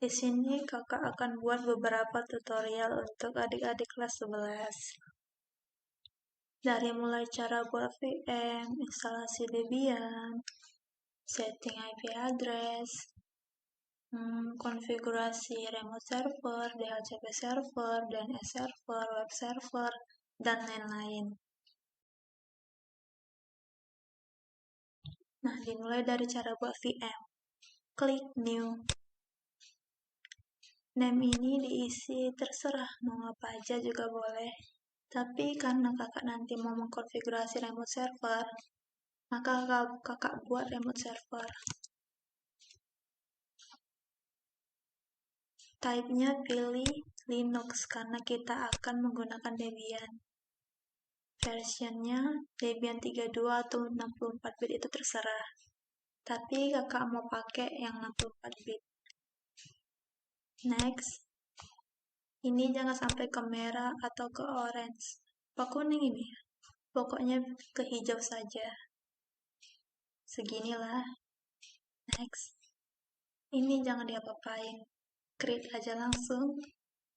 Di sini kakak akan buat beberapa tutorial untuk adik-adik kelas 11. Dari mulai cara buat VM, instalasi Debian, setting IP address, konfigurasi remote server, DHCP server, DNS server, web server, dan lain-lain. Nah, dimulai dari cara buat VM. Klik New. Name ini diisi terserah, mau apa aja juga boleh. Tapi karena kakak nanti mau mengkonfigurasi remote server, maka kakak buat remote server. Type-nya pilih Linux karena kita akan menggunakan Debian. Versionnya Debian 32 atau 64 bit itu terserah. Tapi kakak mau pakai yang 64 bit. Next. Ini jangan sampai ke merah atau ke orange. Apa kuning ini? Pokoknya ke hijau saja. Seginilah. Next. Ini jangan diapa-apain. Create aja langsung.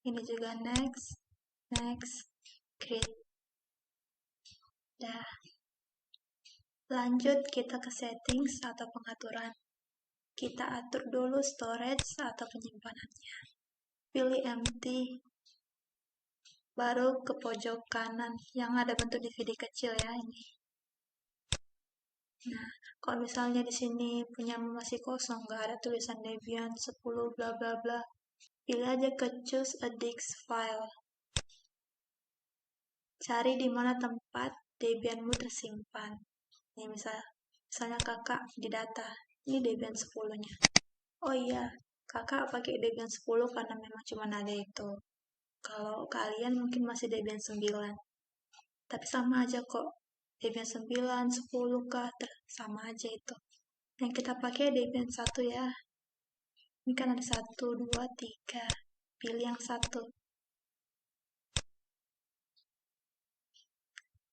Ini juga next. Next. Create. Dah. Lanjut kita ke settings atau pengaturan. Kita atur dulu storage atau penyimpanannya. Pilih empty. Baru ke pojok kanan yang ada bentuk DVD kecil ya ini. Nah, kalau misalnya di sini punya masih kosong, nggak ada tulisan Debian 10 bla bla bla, pilih aja ke choose a disk file. Cari di mana tempat Debianmu tersimpan. Ini misalnya kakak di data, ini Debian 10-nya. Oh iya, kakak pakai Debian 10 karena memang cuma ada itu. Kalau kalian mungkin masih Debian 9. Tapi sama aja kok. Debian 9, 10 kah, sama aja itu. Yang kita pakai Debian 1 ya. Ini kan ada 1, 2, 3. Pilih yang 1.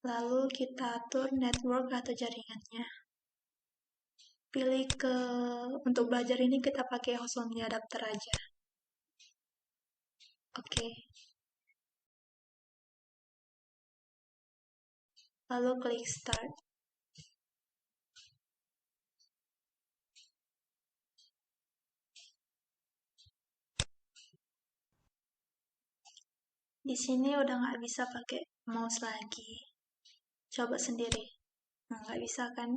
Lalu kita atur network atau jaringannya. Pilih untuk belajar ini kita pakai host only adapter aja. Oke. Lalu klik start. Di sini udah nggak bisa pakai mouse lagi. Coba sendiri. Nggak bisa kan?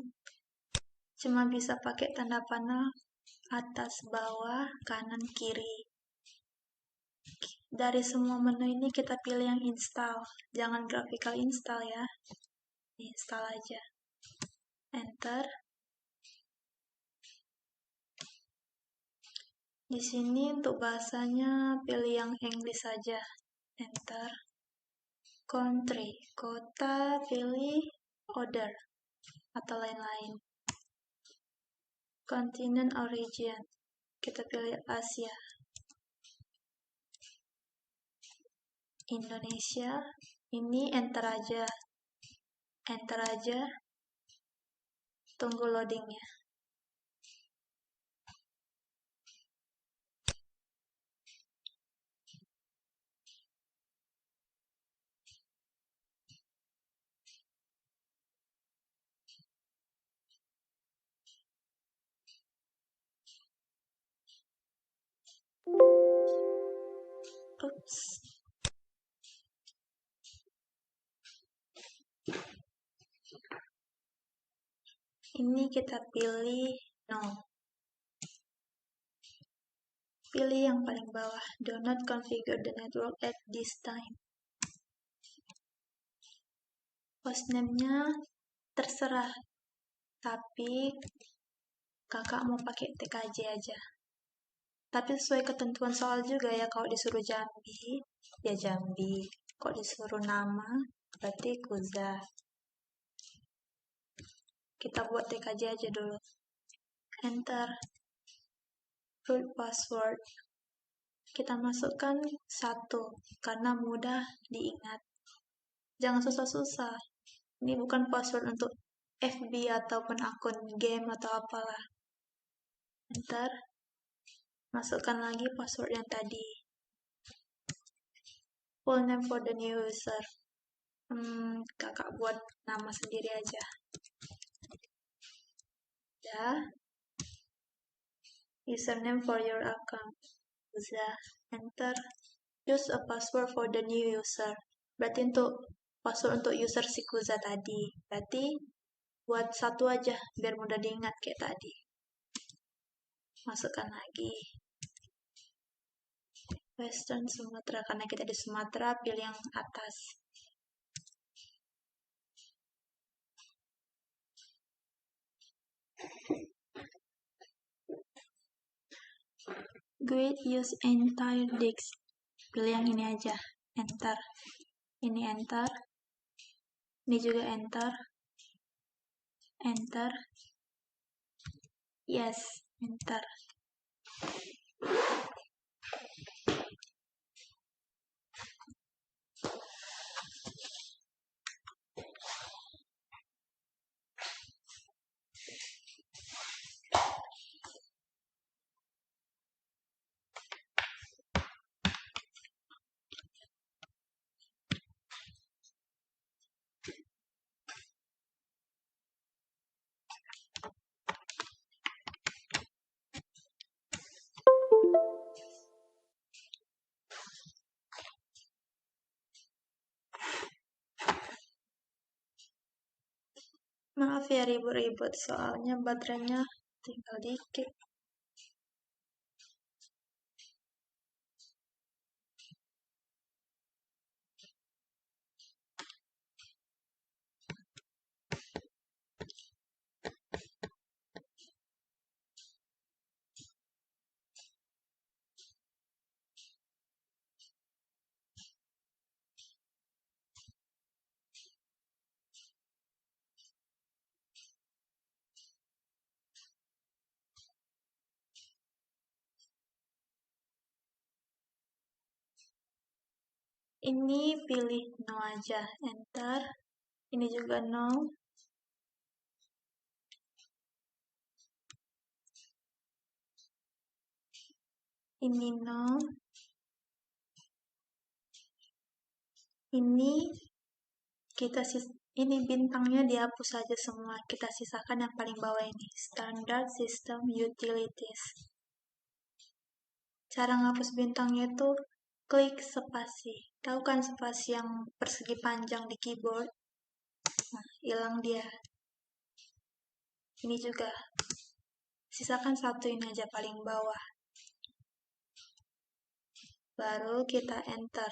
Cuma bisa pakai tanda panah atas, bawah, kanan, kiri. Dari semua menu ini kita pilih yang install. Jangan graphical install ya. Install aja. Enter. Di sini untuk bahasanya pilih yang English saja. Enter. Country, kota, pilih order atau lain-lain. Continent origin, kita pilih Asia. Indonesia, ini enter aja. Enter aja. Tunggu loadingnya. Oops. Ini kita pilih no. Pilih yang paling bawah. Do not configure the network at this time. Hostname-nya terserah. Tapi kakak mau pakai TKJ aja. Tapi sesuai ketentuan soal juga ya. Kalau disuruh Jambi, ya Jambi. Kalau disuruh nama, berarti Kuza. Kita buat TKJ aja dulu. Enter. Root password. Kita masukkan 1, karena mudah diingat. Jangan susah-susah. Ini bukan password untuk FB ataupun akun game atau apalah. Enter. Masukkan lagi password yang tadi. Full name for the new user. Kakak buat nama sendiri aja. Ya. Username for your account. Uza. Enter. Use a password for the new user. Berarti untuk password untuk user si Kuza tadi. Berarti buat satu aja biar mudah diingat kayak tadi. Masukkan lagi. Western Sumatera, karena kita di Sumatera, pilih yang atas. Grid use entire disk. Pilih yang ini aja. Enter. Ini enter. Ini juga enter. Enter. Yes, enter. Maaf ya ribut-ribut, soalnya baterainya tinggal dikit. Ini pilih no aja, enter. Ini juga no. Ini no. Ini bintangnya dihapus saja semua. Kita sisakan yang paling bawah ini. Standard System Utilities. Cara ngapus bintangnya itu klik spasi. Tahu kan spasi yang persegi panjang di keyboard? Nah, hilang dia. Ini juga. Sisakan satu ini aja paling bawah. Baru kita enter.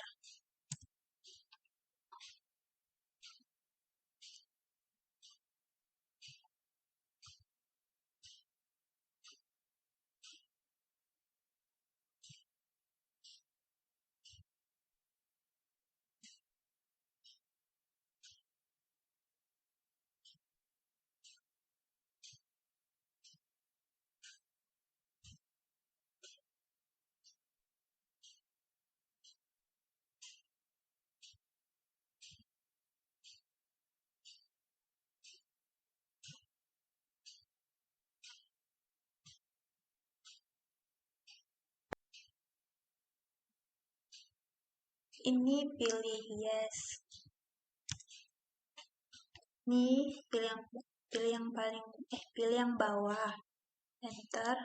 Ini pilih yes. Ini pilih yang bawah. Enter.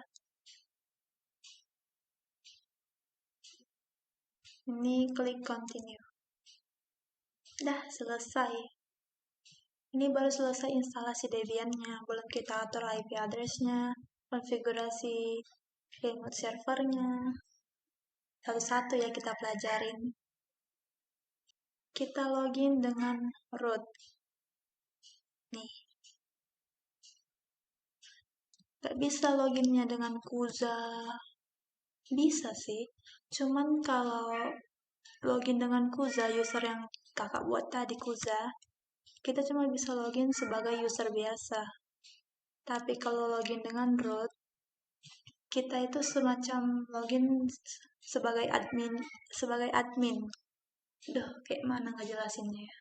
Ini klik continue. Dah selesai. Ini baru selesai instalasi Debian-nya. Belum kita atur IP address-nya, konfigurasi remote servernya. Satu-satu ya kita pelajarin. Kita login dengan root. Nih. Gak bisa loginnya dengan Kuza. Bisa sih. Cuman kalau login dengan Kuza, user yang kakak buat tadi Kuza, kita cuma bisa login sebagai user biasa. Tapi kalau login dengan root, kita itu semacam login sebagai admin. Duh, kayak mana ngejelasinnya ya?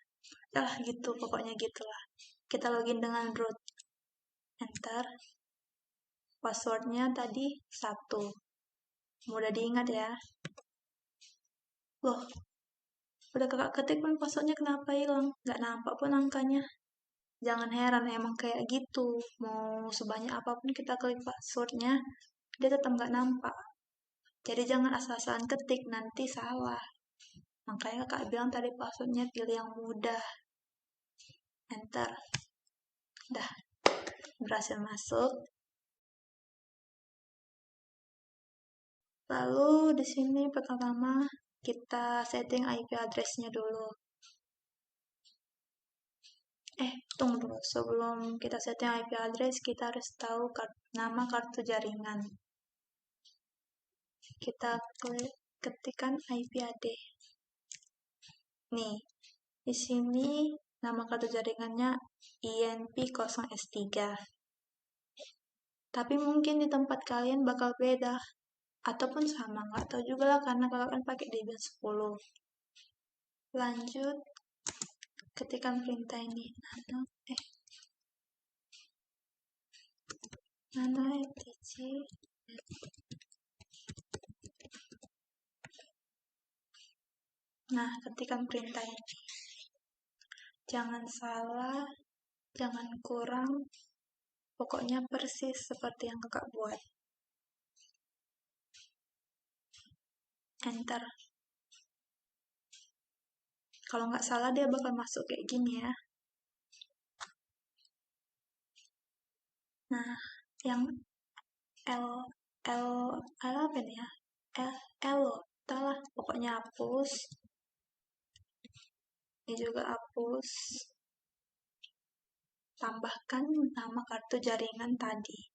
Gitu, pokoknya gitulah. Kita login dengan root. Enter. Passwordnya tadi 1. mudah diingat ya. Loh, udah kakak ketik pun passwordnya kenapa hilang? Nggak nampak pun angkanya. Jangan heran, emang kayak gitu. Mau sebanyak apapun kita klik passwordnya, dia tetap nggak nampak. Jadi jangan asal-asalan ketik, nanti salah. Makanya kakak bilang tadi passwordnya pilih yang mudah. Enter. Dah, berhasil masuk. Lalu di sini pertama kita setting IP address-nya dulu. Tunggu dulu. Sebelum kita setting IP address, kita harus tahu nama kartu jaringan. Kita ketikkan IP address. Nih, di sini nama kartu jaringannya INP0S3. Tapi mungkin di tempat kalian bakal beda. Ataupun sama, nggak tahu juga lah karena kakak kan pakai Debian 10. Lanjut, ketikkan perintah ini. Nano etc. Nah, ketikkan perintah ini. Jangan salah, jangan kurang, pokoknya persis seperti yang kakak buat. Enter. Kalau nggak salah dia bakal masuk kayak gini ya. Nah, yang L apa nih ya? L entahlah, pokoknya hapus. Ini juga hapus. Tambahkan nama kartu jaringan tadi,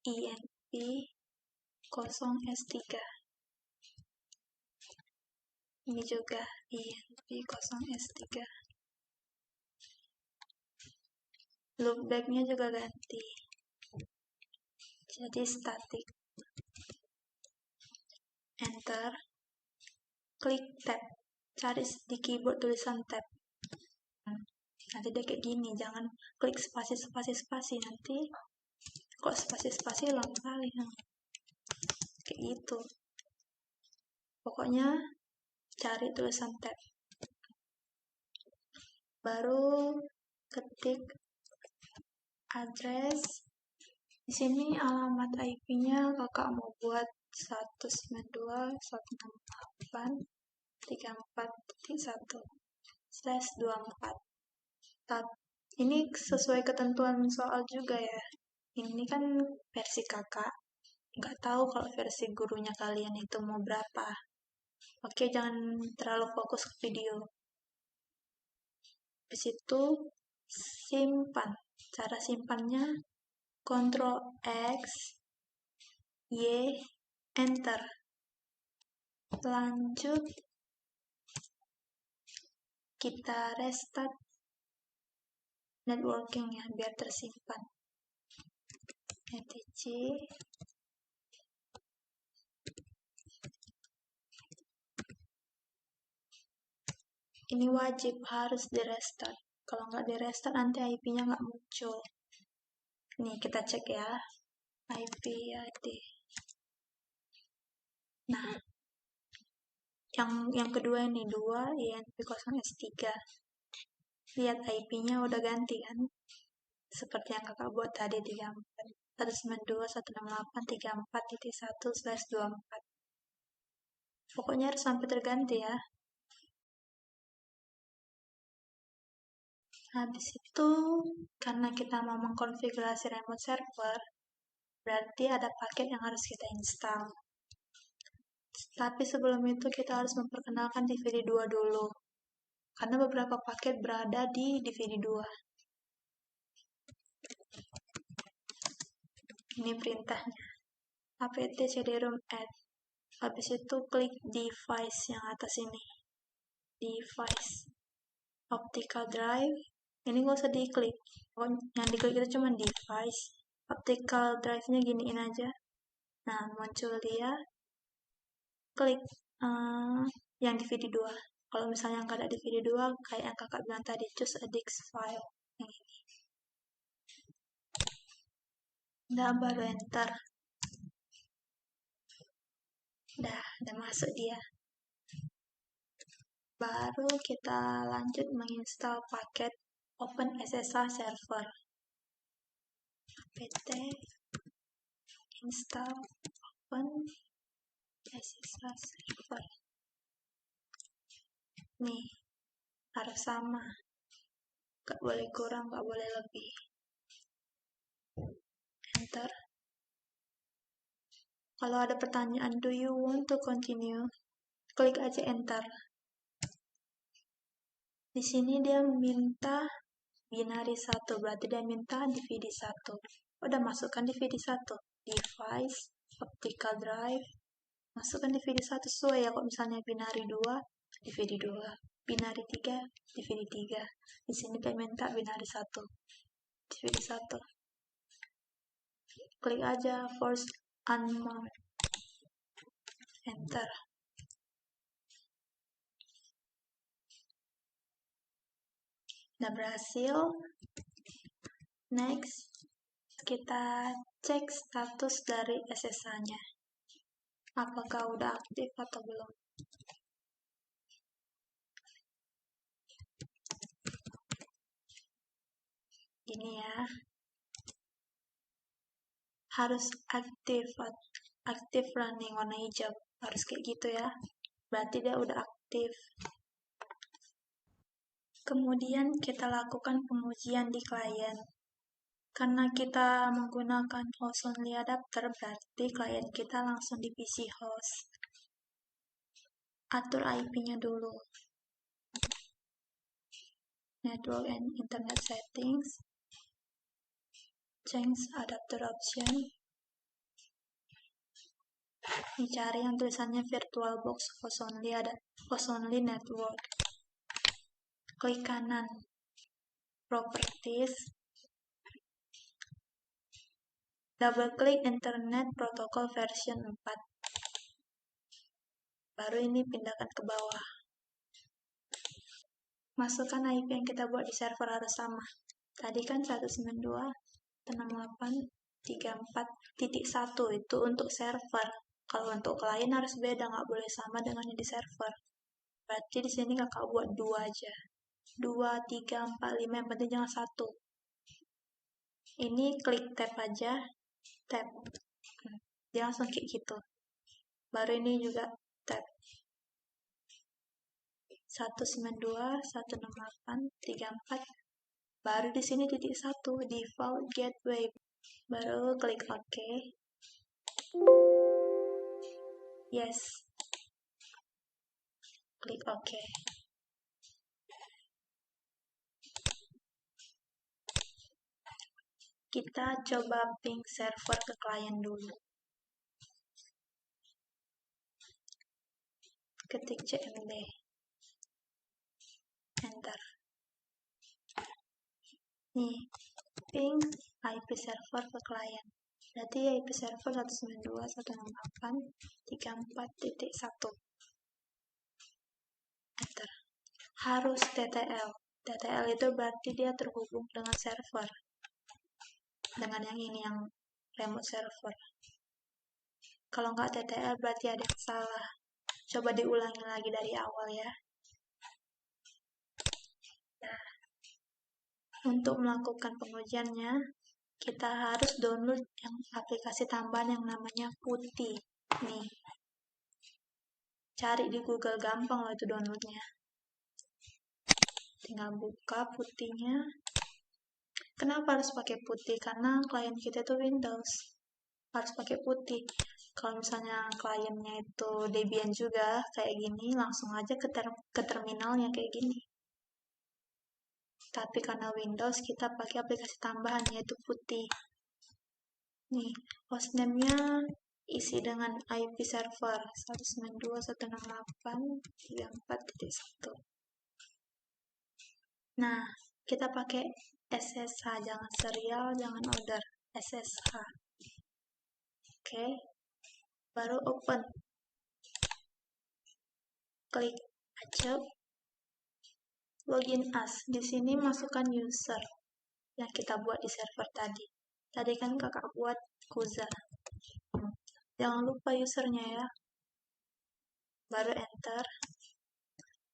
INP0S3. Ini juga INP0S3. Loopback-nya juga ganti. Jadi static. Enter. Klik tab. Cari di keyboard tulisan tab. Nanti dia kayak gini, jangan klik spasi nanti kok spasi lama kali kayak gitu. Pokoknya cari tulisan tab, baru ketik address. Di sini alamat IP-nya kakak mau buat 192.168.34.1/24. Ini sesuai ketentuan soal juga ya. Ini kan versi kakak. Nggak tahu kalau versi gurunya kalian itu mau berapa. Oke, jangan terlalu fokus ke video. Habis itu simpan. Cara simpannya Ctrl X, Y, Enter. Lanjut kita restart networking-nya biar tersimpan. etc. Ini wajib harus di restart. Kalau nggak di restart nanti IP-nya nggak muncul. Nih kita cek ya, IP ID. Nah, yang kedua ini 2 INP0S3. Lihat IP-nya udah ganti kan? Seperti yang kakak buat tadi 192.168.34.1/24. Pokoknya harus sampai terganti ya. Habis itu, karena kita mau mengkonfigurasi remote server, berarti ada paket yang harus kita install. Tapi sebelum itu kita harus memperkenalkan DVD2 dulu. Karena beberapa paket berada di DVD2. Ini perintahnya. apt cd-rom add. Habis itu klik device yang atas ini. Device. Optical drive. Ini nggak usah diklik. Yang diklik itu cuma device. Optical drive-nya giniin aja. Nah, muncul dia. Klik yang DVD2. Kalau misalnya nggak ada DVD2, kayak yang kakak bilang tadi, choose a disk file. Yang ini. Nah, baru enter. Udah masuk dia. Baru kita lanjut menginstal paket OpenSSH server. apt install OpenSSH server. Nih, harus sama. Gak boleh kurang, gak boleh lebih. Enter. Kalau ada pertanyaan, do you want to continue? Klik aja enter. Di sini dia minta binary 1, berarti dia minta DVD 1. Udah masukkan DVD 1. Device, optical drive, masukkan DVD 1 sesuai ya. Kalau misalnya binary 2, DVD 2. Binary 3, DVD 3. Di sini dia minta binary 1. DVD 1. Klik aja force unmount. Enter. Udah berhasil. Next, kita cek status dari SSH-nya. Apakah udah aktif atau belum? Ini ya. Harus aktif running warna hijau. Harus kayak gitu ya. Berarti dia udah aktif. Kemudian kita lakukan pengujian di klien. Karena kita menggunakan host only adapter, berarti klien kita langsung di PC host. Atur IP-nya dulu. Network and Internet Settings. Change adapter option. Dicari yang tulisannya VirtualBox host only network. Klik kanan. Properties. Double klik Internet Protocol version 4. Baru ini pindahkan ke bawah. Masukkan IP yang kita buat di server harus sama. Tadi kan 192.168.34.1 itu untuk server. Kalau untuk klien harus beda, nggak boleh sama dengan yang di server. Berarti di sini kakak buat 2 aja. 2, 3, 4, 5, yang penting jangan 1. Ini klik tab aja, tab. Dia langsung kayak gitu. Baru ini juga tab. 192.168.34. Baru di sini titik 1, default gateway. Baru klik OK. Yes. Klik OK. Kita coba ping server ke klien dulu. Ketik cmd. Enter. Nih, ping IP server ke klien. Berarti IP server 192.168.34.1. Enter. Harus TTL. TTL itu berarti dia terhubung dengan server. Dengan yang ini, yang remote server. Kalau nggak TTL berarti ada yang salah. Coba diulangi lagi dari awal ya. Nah, untuk melakukan pengujiannya, kita harus download yang aplikasi tambahan yang namanya Putih. Nih, cari di Google, gampang loh itu downloadnya. Tinggal buka Putihnya. Kenapa harus pakai Putih? Karena klien kita itu Windows. Harus pakai Putih. Kalau misalnya kliennya itu Debian juga kayak gini, langsung aja ke terminalnya kayak gini. Tapi karena Windows, kita pakai aplikasi tambahan yaitu Putih. Nih, hostname-nya isi dengan IP server 192.168.34.1. Nah, kita pakai SSH, jangan serial, jangan order, SSH. Oke, baru open. Klik aja login as. Di sini masukkan user yang kita buat di server tadi. Tadi kan kakak buat Kuza. Jangan lupa usernya ya. baru enter.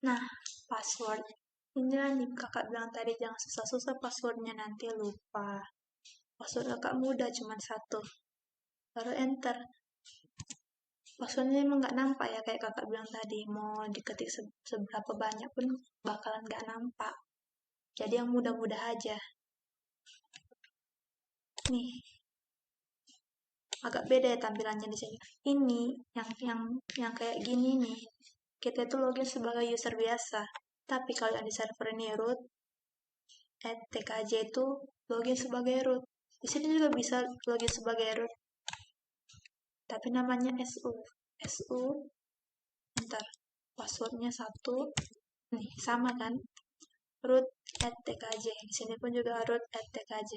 Nah, password. Inilah nih kakak bilang tadi, jangan susah-susah passwordnya, nanti lupa. Password kakak mudah, cuma satu. Baru enter. Passwordnya emang nggak nampak ya, kayak kakak bilang tadi. Mau diketik seberapa banyak pun bakalan nggak nampak. Jadi yang mudah-mudah aja. Nih, agak beda ya tampilannya di sini. Ini yang kayak gini nih. Kita itu login sebagai user biasa. Tapi kalau yang di server ini root, @tkj itu login sebagai root. Di sini juga bisa login sebagai root. Tapi namanya SU. SU, ntar passwordnya satu. Nih, sama kan? Root @tkj. Di sini pun juga root @tkj.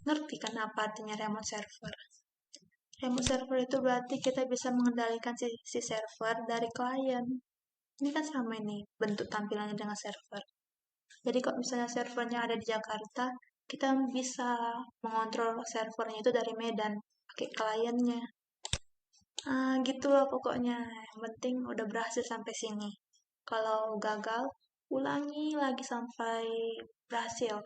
Ngerti kan apa artinya remote server? Remote server itu berarti kita bisa mengendalikan si server dari klien. Ini kan sama ini bentuk tampilannya dengan server. Jadi kalau misalnya servernya ada di Jakarta, kita bisa mengontrol servernya itu dari Medan, pakai kliennya. Gitu lah pokoknya. Yang penting udah berhasil sampai sini. Kalau gagal, ulangi lagi sampai berhasil.